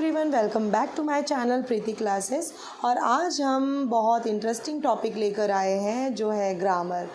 Everyone, welcome back to my channel Preeti classes. और आज हम बहुत इंटरेस्टिंग टॉपिक लेकर आए हैं जो है ग्रामर।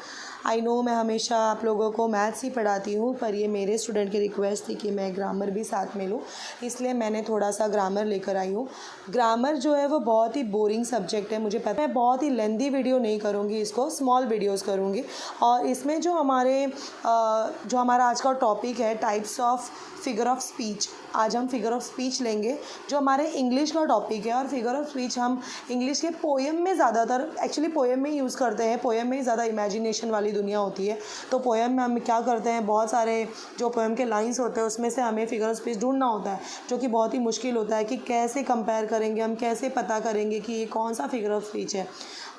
आई नो मैं हमेशा आप लोगों को मैथ्स ही पढ़ाती हूँ, पर ये मेरे स्टूडेंट की रिक्वेस्ट थी कि मैं ग्रामर भी साथ में लूँ, इसलिए मैंने थोड़ा सा ग्रामर लेकर आई हूँ। ग्रामर जो है वो बहुत ही बोरिंग सब्जेक्ट है, मुझे पता है। मैं बहुत ही लेंदी वीडियो नहीं करूँगी, इसको स्मॉल वीडियोज़ करूँगी। और इसमें जो हमारा आज का टॉपिक है types of figure of speech. आज हम फिगर ऑफ स्पीच लेंगे जो हमारे इंग्लिश का टॉपिक है। और फिगर ऑफ स्पीच हम इंग्लिश के पोएम में ज़्यादातर एक्चुअली पोएम में यूज़ करते हैं। पोएम में ही ज़्यादा इमेजिनेशन वाली दुनिया होती है, तो पोएम में हम क्या करते हैं, बहुत सारे जो पोएम के लाइंस होते हैं उसमें से हमें फिगर ऑफ स्पीच ढूंढना होता है, जो कि बहुत ही मुश्किल होता है कि कैसे कंपेयर करेंगे, हम कैसे पता करेंगे कि ये कौन सा फिगर ऑफ स्पीच है।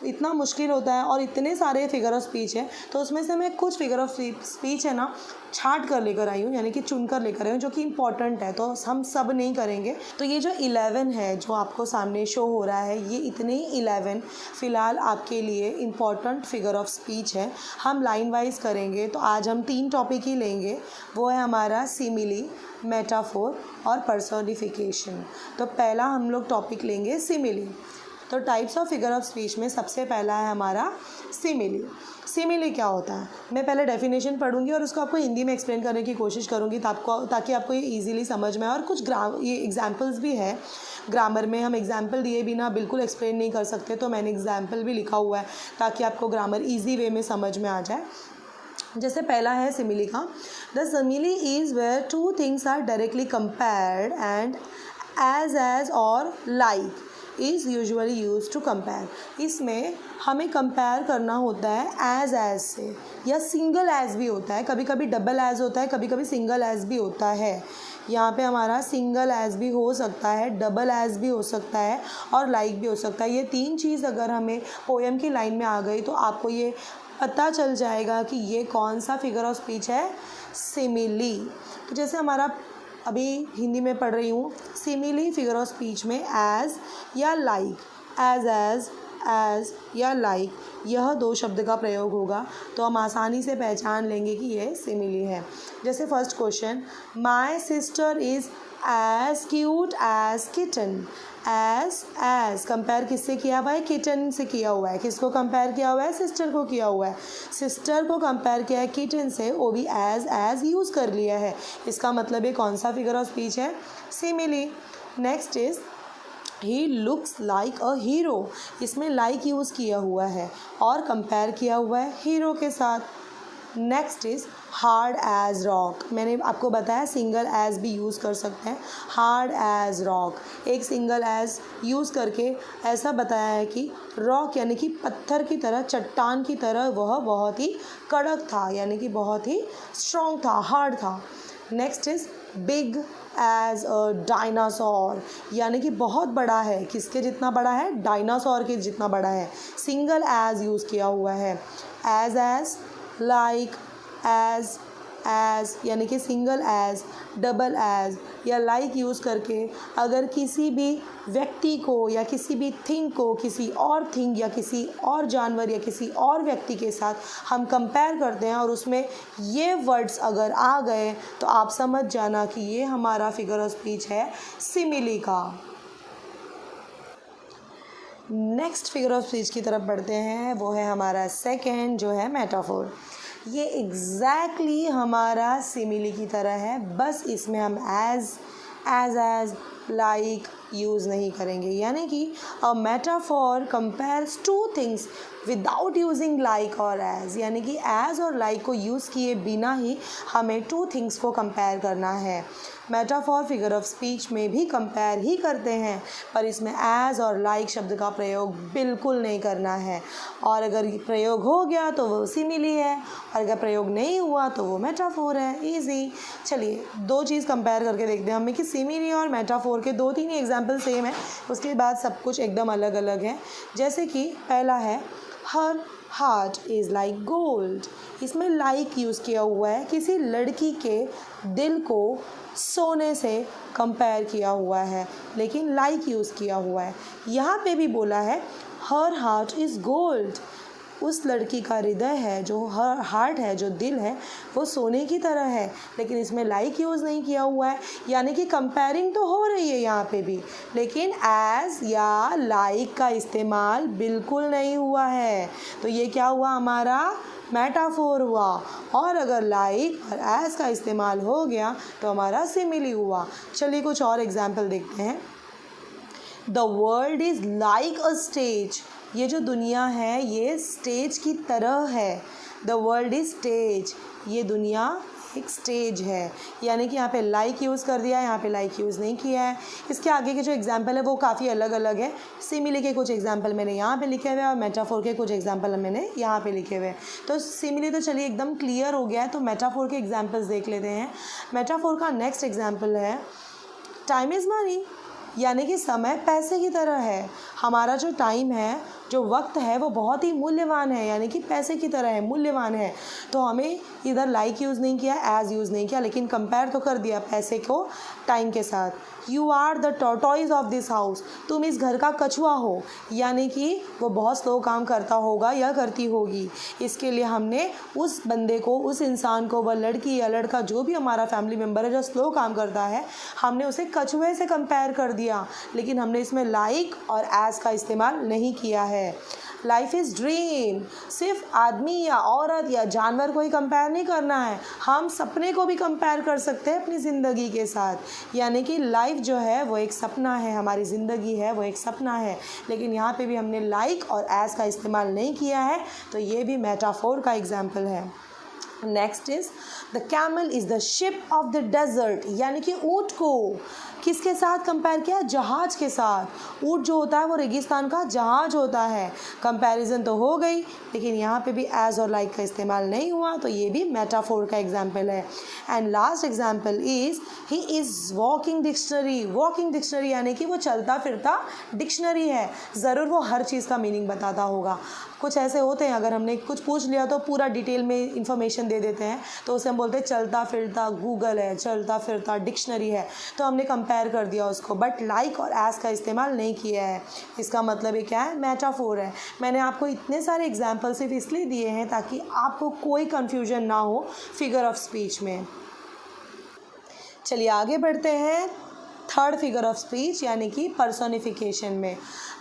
इतना मुश्किल होता है और इतने सारे फिगर ऑफ स्पीच है, तो उसमें से मैं कुछ फिगर ऑफ स्पीच है ना छांट कर लेकर आई हूँ, यानी कि चुन कर लेकर आई हूँ, जो कि इम्पॉर्टेंट है। तो हम सब नहीं करेंगे। तो ये जो 11 है जो आपको सामने शो हो रहा है, ये इतने 11 फ़िलहाल आपके लिए इम्पॉर्टेंट फिगर ऑफ स्पीच है। हम लाइन वाइज करेंगे। तो आज हम 3 टॉपिक ही लेंगे, वो है हमारा सिमिली, मेटाफोर और पर्सोनिफिकेशन। तो पहला हम लोग टॉपिक लेंगे सिमिली। तो types of figure of speech में सबसे पहला है हमारा सिमिली। सिमिली क्या होता है, मैं पहले डेफिनेशन पढ़ूंगी और उसको आपको हिंदी में एक्सप्लेन करने की कोशिश करूंगी ताकि आपको ये इजीली समझ में आए। और कुछ ये एग्जांपल्स भी है ग्रामर में, हम एग्जांपल दिए बिना बिल्कुल एक्सप्लेन नहीं कर सकते, तो मैंने एग्जांपल भी लिखा हुआ है ताकि आपको ग्रामर ईजी वे में समझ में आ जाए। जैसे पहला है सिमिली का, the simile is where two things are directly compared and as or like is usually use to compare. इसमें हमें कंपेयर करना होता है एज से, या सिंगल एज भी होता है, कभी कभी डबल एज होता है, कभी कभी सिंगल एज भी होता है। यहाँ पे हमारा सिंगल एज भी हो सकता है, डबल एज भी हो सकता है और लाइक भी हो सकता है। ये 3 चीज़ अगर हमें पोएम की लाइन में आ गई तो आपको ये पता चल जाएगा कि ये कौन सा फिगर ऑफ स्पीच है, सिमिली। तो जैसे हमारा अभी हिंदी में पढ़ रही हूँ, सिमिली फिगर ऑफ स्पीच में एज या लाइक, एज या लाइक, यह 2 शब्द का प्रयोग होगा, तो हम आसानी से पहचान लेंगे कि यह सिमिली है। जैसे first question, my sister is as cute as kitten. As compare किससे किया हुआ है, किटन से किया हुआ है। किसको कंपेयर किया हुआ है, सिस्टर को किया हुआ है। सिस्टर को कंपेयर किया है किटन से, वो भी एज यूज़ कर लिया है। इसका मतलब ये कौन सा फिगर ऑफ स्पीच है, simile. Next is he looks like a hero. इसमें लाइक यूज़ किया हुआ है और कंपेयर किया हुआ है हीरो के साथ। Next is hard as rock. मैंने आपको बताया सिंगल एज भी यूज़ कर सकते हैं, हार्ड एज रॉक। एक सिंगल एज यूज़ करके ऐसा बताया है कि रॉक यानी कि पत्थर की तरह, चट्टान की तरह वह बहुत ही कड़क था, यानी कि बहुत ही स्ट्रॉन्ग था, हार्ड था। Next is big as a dinosaur, यानी कि बहुत बड़ा है। किसके जितना बड़ा है, डायनासोर के जितना बड़ा है। सिंगल एज यूज़ किया हुआ है। एज लाइक, एज यानी कि सिंगल एज, डबल एज या लाइक यूज़ करके अगर किसी भी व्यक्ति को या किसी भी थिंग को किसी और थिंग या किसी और जानवर या किसी और व्यक्ति के साथ हम कंपेयर करते हैं और उसमें ये वर्ड्स अगर आ गए तो आप समझ जाना कि ये हमारा फिगर ऑफ स्पीच है सिमिली का। नेक्स्ट फिगर ऑफ स्पीच की तरफ बढ़ते हैं, वो है हमारा सेकेंड जो है मेटाफोर। ये एग्जैक्टली हमारा सिमिली की तरह है, बस इसमें हम एज लाइक यूज़ नहीं करेंगे। यानी कि a metaphor compares 2 things without using like or as, यानी कि एज और लाइक को यूज़ किए बिना ही हमें 2 थिंग्स को कंपेयर करना है। मेटाफोर फिगर ऑफ स्पीच में भी कंपेयर ही करते हैं, पर इसमें एज और लाइक शब्द का प्रयोग बिल्कुल नहीं करना है। और अगर प्रयोग हो गया तो वो सिमिली है, और अगर प्रयोग नहीं हुआ तो वो मेटाफोर है। इजी। चलिए 2 चीज़ कंपेयर करके देखते हैं हमें कि सिमिली और मेटाफोर के 2-3 ही एग्जाम्पल सेम है, उसके बाद सब कुछ एकदम अलग अलग है। जैसे कि पहला है her heart is like gold. इसमें लाइक यूज़ किया हुआ है, किसी लड़की के दिल को सोने से कंपेयर किया हुआ है, लेकिन लाइक यूज़ किया हुआ है। यहाँ पे भी बोला है हर हार्ट इज़ गोल्ड, उस लड़की का हृदय है, जो हार्ट है, जो दिल है, वो सोने की तरह है, लेकिन इसमें लाइक यूज़ नहीं किया हुआ है। यानी कि कंपेयरिंग तो हो रही है यहाँ पे भी, लेकिन एज या लाइक का इस्तेमाल बिल्कुल नहीं हुआ है। तो ये क्या हुआ, हमारा मेटाफोर हुआ। और अगर लाइक और एज का इस्तेमाल हो गया तो हमारा सिमिली हुआ। चलिए कुछ और एग्जाम्पल देखते हैं। The world is like a stage. ये जो दुनिया है ये स्टेज की तरह है। द वर्ल्ड इज स्टेज, ये दुनिया एक स्टेज है। यानी कि यहाँ पे लाइक यूज़ कर दिया है, यहाँ पे लाइक यूज़ नहीं किया है। इसके आगे के जो एग्जाम्पल है वो काफ़ी अलग अलग है। सिमिली के कुछ एग्जाम्पल मैंने यहाँ पे लिखे हुए हैं और मेटाफोर के कुछ एग्जाम्पल मैंने यहाँ पे लिखे हुए हैं। तो सिमिली तो चलिए एकदम क्लियर हो गया है, तो मेटाफोर के एग्जाम्पल्स देख लेते हैं। मेटाफोर का नेक्स्ट एग्जाम्पल है टाइम इज़ मनी। यानी कि समय पैसे की तरह है। हमारा जो टाइम है, जो वक्त है, वो बहुत ही मूल्यवान है, यानी कि पैसे की तरह है, मूल्यवान है। तो हमें इधर लाइक यूज़ नहीं किया, एज यूज़ नहीं किया, लेकिन कंपेयर तो कर दिया पैसे को टाइम के साथ। You are the tortoise of this house. तुम इस घर का कछुआ हो, यानी कि वो बहुत स्लो काम करता होगा या करती होगी। इसके लिए हमने उस बंदे को, उस इंसान को, वह लड़की या लड़का जो भी हमारा फैमिली मेम्बर है जो स्लो काम करता है, हमने उसे कछुए से कंपेयर कर दिया, लेकिन हमने इसमें लाइक और एज का इस्तेमाल नहीं किया है। Life is dream. सिर्फ आदमी या औरत या जानवर को ही कंपेयर नहीं करना है, हम सपने को भी कंपेयर कर सकते हैं अपनी ज़िंदगी के साथ। यानी कि लाइफ जो है वो एक सपना है, हमारी ज़िंदगी है वो एक सपना है, लेकिन यहाँ पे भी हमने लाइक और एज का इस्तेमाल नहीं किया है, तो ये भी मेटाफोर का एग्जाम्पल है। Next is the camel is the ship of the desert. यानी कि ऊँट को किसके साथ कंपेयर किया, जहाज के साथ। ऊँट जो होता है वो रेगिस्तान का जहाज होता है। कंपैरिजन तो हो गई, लेकिन यहाँ पे भी एज और लाइक का इस्तेमाल नहीं हुआ, तो ये भी मेटाफोर का एग्जाम्पल है। And last example is he is walking dictionary. Walking dictionary यानी कि वो चलता फिरता डिक्शनरी है। ज़रूर वो हर चीज़ का मीनिंग बताता होगा। कुछ ऐसे होते हैं, अगर हमने कुछ पूछ लिया तो पूरा डिटेल में इंफॉर्मेशन दे देते हैं, तो उसे हम बोलते हैं चलता फिरता गूगल है, चलता फिरता डिक्शनरी है, तो हमने कंपेयर कर दिया उसको, बट लाइक और एज का इस्तेमाल नहीं किया है। इसका मतलब ये क्या है, मेटाफोर है। मैंने आपको इतने सारे एग्जाम्पल सिर्फ इसलिए दिए हैं ताकि आपको कोई कन्फ्यूजन ना हो फिगर ऑफ स्पीच में। चलिए आगे बढ़ते हैं थर्ड फिगर ऑफ स्पीच यानी कि पर्सोनिफिकेशन में।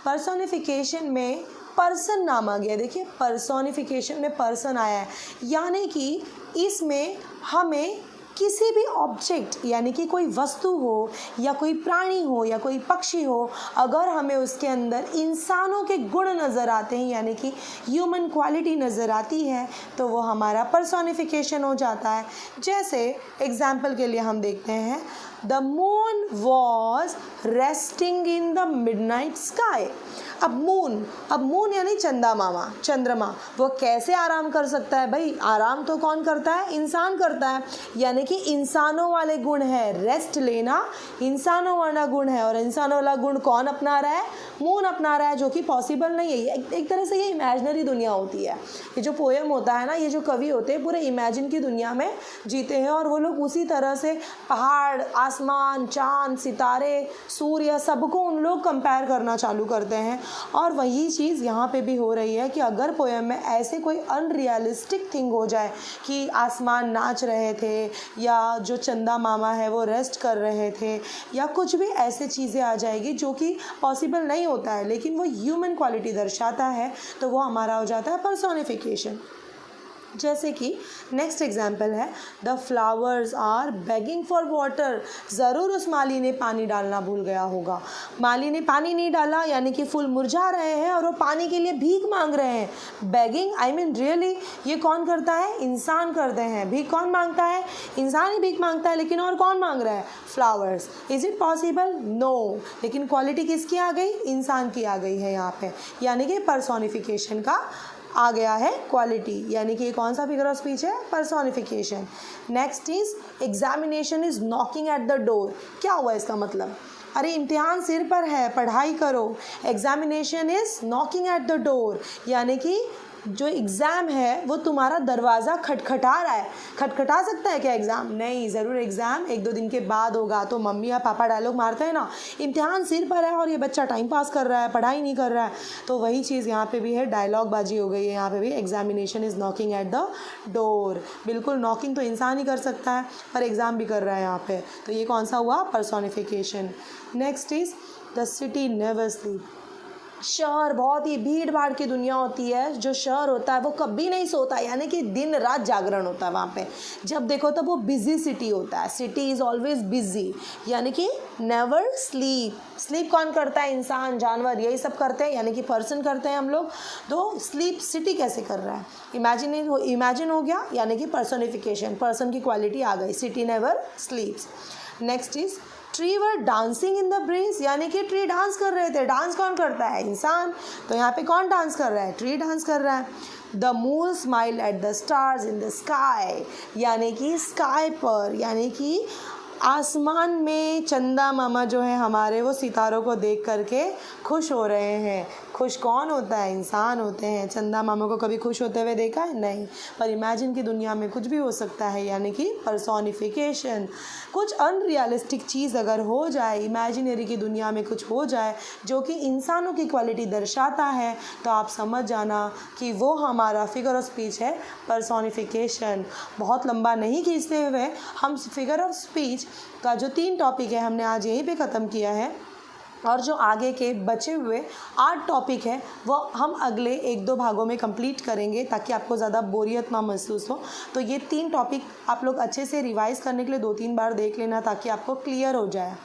पर्सोनिफिकेशन में पर्सन नाम आ गया। देखिए पर्सोनिफिकेशन में पर्सन आया है, यानी कि इसमें हमें किसी भी ऑब्जेक्ट यानी कि कोई वस्तु हो या कोई प्राणी हो या कोई पक्षी हो, अगर हमें उसके अंदर इंसानों के गुण नज़र आते हैं यानी कि ह्यूमन क्वालिटी नज़र आती है, तो वो हमारा पर्सोनिफिकेशन हो जाता है। जैसे एग्जाम्पल के लिए हम देखते हैं the moon was resting in the midnight sky. अब मून यानी चंद्रमा, वो कैसे आराम कर सकता है भाई? आराम तो कौन करता है? इंसान करता है। यानी कि इंसानों वाले गुण है, रेस्ट लेना इंसानों वाला गुण है, और इंसानों वाला गुण कौन अपना रहा है? मून अपना रहा है, जो कि पॉसिबल नहीं है। एक तरह से ये इमेजिनरी दुनिया होती है। ये जो पोएम होता है ना, ये जो कवि होते हैं पूरे इमेजिन की दुनिया में जीते हैं, और वो लोग उसी तरह से पहाड़, आसमान, चांद, सितारे, सूर्य, सबको उन लोग कंपेयर करना चालू करते हैं। और वही चीज़ यहाँ पे भी हो रही है कि अगर पोएम में ऐसे कोई अनरियलिस्टिक थिंग हो जाए कि आसमान नाच रहे थे, या जो चंदा मामा है वो रेस्ट कर रहे थे, या कुछ भी ऐसे चीज़ें आ जाएगी जो कि पॉसिबल नहीं होता है, लेकिन वो ह्यूमन क्वालिटी दर्शाता है, तो वो हमारा हो जाता है पर्सोनिफिकेशन। जैसे कि नेक्स्ट एग्जाम्पल है the flowers are begging for water. ज़रूर उस माली ने पानी डालना भूल गया होगा। माली ने पानी नहीं डाला, यानी कि फूल मुरझा रहे हैं और वो पानी के लिए भीख मांग रहे हैं। बेगिंग आई मीन रियली, ये कौन करता है? इंसान करते हैं। भीख कौन मांगता है? इंसान ही भीख मांगता है, लेकिन और कौन मांग रहा है? Flowers. Is it possible? No. लेकिन क्वालिटी किसकी आ गई? इंसान की आ गई है यहाँ पे, यानी कि पर्सोनिफिकेशन का आ गया है क्वालिटी। यानी कि ये कौन सा फिगर ऑफ स्पीच है? Personification. Next is examination is knocking at the door. क्या हुआ इसका मतलब? अरे इम्तिहान सिर पर है, पढ़ाई करो। Examination is knocking at the door, यानी कि जो एग्ज़ाम है वो तुम्हारा दरवाज़ा खटखटा रहा है। खटखटा सकता है क्या एग्ज़ाम? नहीं, ज़रूर एग्ज़ाम 1-2 दिन के बाद होगा। तो मम्मी या पापा डायलॉग मारते हैं ना, इम्तिहान सिर पर है और ये बच्चा टाइम पास कर रहा है, पढ़ाई नहीं कर रहा है। तो वही चीज़ यहाँ पे भी है, डायलॉग बाजी हो गई है यहाँ पे भी। Examination is knocking at the door. बिल्कुल, नॉकिंग तो इंसान ही कर सकता है, पर एग्ज़ाम भी कर रहा है यहाँ पे। तो ये कौन सा हुआ? Personification. Next is the city never sleep. शहर बहुत ही भीड़ भाड़ की दुनिया होती है। जो शहर होता है वो कभी नहीं सोता, यानी कि दिन रात जागरण होता है वहाँ पे। जब देखो तब वो बिजी सिटी होता है। सिटी इज़ ऑलवेज बिजी, यानी कि नेवर स्लीप। स्लीप कौन करता है? इंसान, जानवर, यही सब करते हैं, यानी कि पर्सन करते हैं हम लोग। तो स्लीप सिटी कैसे कर रहा है? इमेजिन हो गया, यानी कि पर्सोनिफिकेशन, पर्सन की क्वालिटी आ गई। City never स्लीप्स। Next is tree were dancing in the breeze, यानी कि ट्री डांस कर रहे थे। डांस कौन करता है? इंसान। तो यहाँ पे कौन डांस कर रहा है? ट्री डांस कर रहा है। The moon smile at the stars in the sky, यानी कि स्काई पर, यानी कि आसमान में चंदा मामा जो है हमारे, वो सितारों को देख करके खुश हो रहे हैं। खुश कौन होता है? इंसान होते हैं। चंदा मामा को कभी खुश होते हुए देखा है? नहीं। पर इमेजिन की दुनिया में कुछ भी हो सकता है, यानी कि पर्सोनिफिकेशन। कुछ अनरियलिस्टिक चीज़ अगर हो जाए, इमेजिनरी की दुनिया में कुछ हो जाए जो कि इंसानों की क्वालिटी दर्शाता है, तो आप समझ जाना कि वो हमारा फिगर ऑफ स्पीच है, पर्सोनिफिकेशन। बहुत लंबा नहीं खींचते हुए हम फिगर ऑफ स्पीच का जो 3 टॉपिक है हमने आज यहीं पे ख़त्म किया है, और जो आगे के बचे हुए 8 टॉपिक है वो हम अगले 1-2 भागों में कंप्लीट करेंगे, ताकि आपको ज़्यादा बोरियत ना महसूस हो। तो ये 3 टॉपिक आप लोग अच्छे से रिवाइज़ करने के लिए 2-3 बार देख लेना, ताकि आपको क्लियर हो जाए।